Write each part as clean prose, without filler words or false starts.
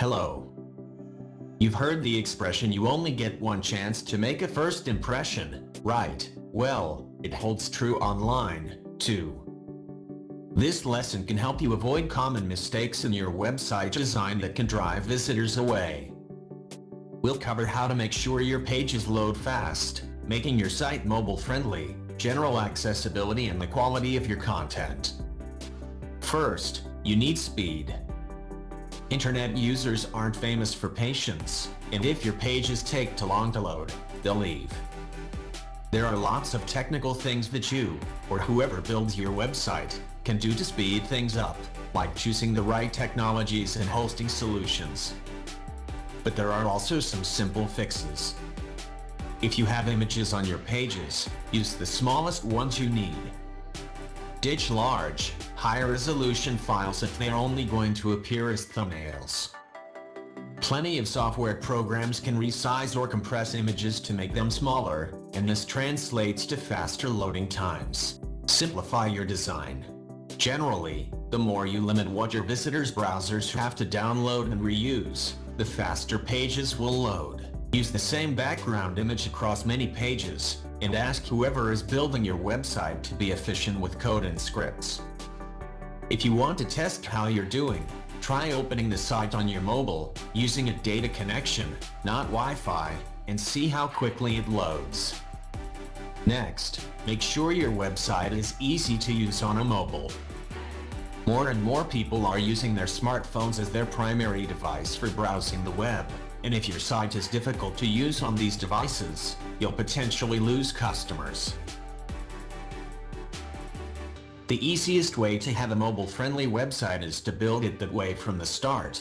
Hello. You've heard the expression you only get one chance to make a first impression, right? Well, it holds true online, too. This lesson can help you avoid common mistakes in your website design that can drive visitors away. We'll cover how to make sure your pages load fast, making your site mobile-friendly, general accessibility, and the quality of your content. First, you need speed. Internet users aren't famous for patience, and if your pages take too long to load, they'll leave. There are lots of technical things that you, or whoever builds your website, can do to speed things up, like choosing the right technologies and hosting solutions. But there are also some simple fixes. If you have images on your pages, use the smallest ones you need. Ditch large, high-resolution files if they're only going to appear as thumbnails. Plenty of software programs can resize or compress images to make them smaller, and this translates to faster loading times. Simplify your design. Generally, the more you limit what your visitors' browsers have to download and reuse, the faster pages will load. Use the same background image across many pages, and ask whoever is building your website to be efficient with code and scripts. If you want to test how you're doing, try opening the site on your mobile, using a data connection, not Wi-Fi, and see how quickly it loads. Next, make sure your website is easy to use on a mobile. More and more people are using their smartphones as their primary device for browsing the web, and if your site is difficult to use on these devices, you'll potentially lose customers. The easiest way to have a mobile-friendly website is to build it that way from the start.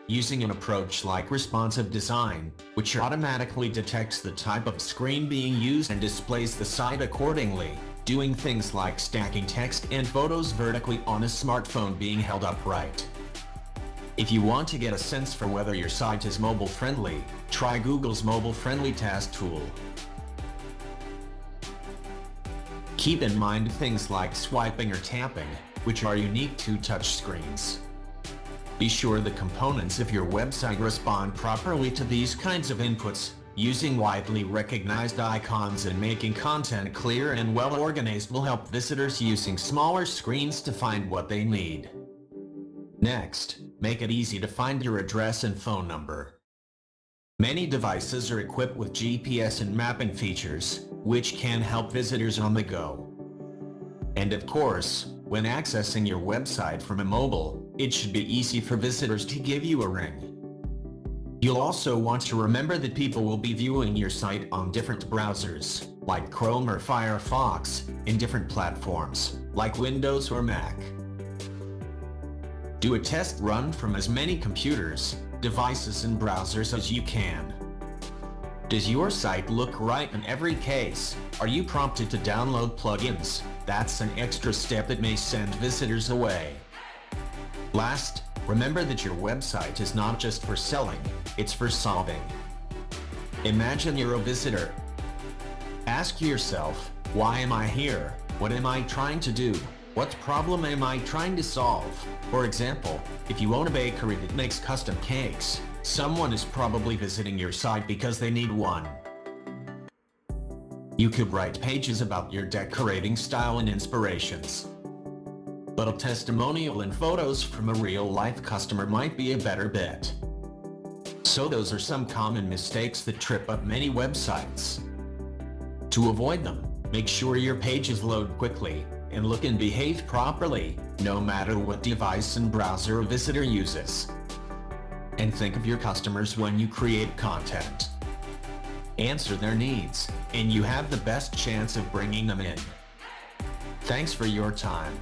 Using an approach like responsive design, which automatically detects the type of screen being used and displays the site accordingly, doing things like stacking text and photos vertically on a smartphone being held upright. If you want to get a sense for whether your site is mobile-friendly, try Google's mobile-friendly task tool. Keep in mind things like swiping or tapping, which are unique to touchscreens. Be sure the components of your website respond properly to these kinds of inputs, using widely recognized icons and making content clear and well-organized will help visitors using smaller screens to find what they need. Next, make it easy to find your address and phone number. Many devices are equipped with GPS and mapping features, which can help visitors on the go. And of course, when accessing your website from a mobile, it should be easy for visitors to give you a ring. You'll also want to remember that people will be viewing your site on different browsers, like Chrome or Firefox, in different platforms, like Windows or Mac. Do a test run from as many computers, devices, and browsers as you can. Does your site look right in every case? Are you prompted to download plugins? That's an extra step that may send visitors away. Last, remember that your website is not just for selling, it's for solving. Imagine you're a visitor. Ask yourself, why am I here? What am I trying to do? What problem am I trying to solve? For example, if you own a bakery that makes custom cakes, someone is probably visiting your site because they need one. You could write pages about your decorating style and inspirations. But a testimonial and photos from a real-life customer might be a better bet. So those are some common mistakes that trip up many websites. To avoid them, make sure your pages load quickly and look and behave properly, no matter what device and browser a visitor uses. And think of your customers when you create content. Answer their needs, and you have the best chance of bringing them in. Thanks for your time.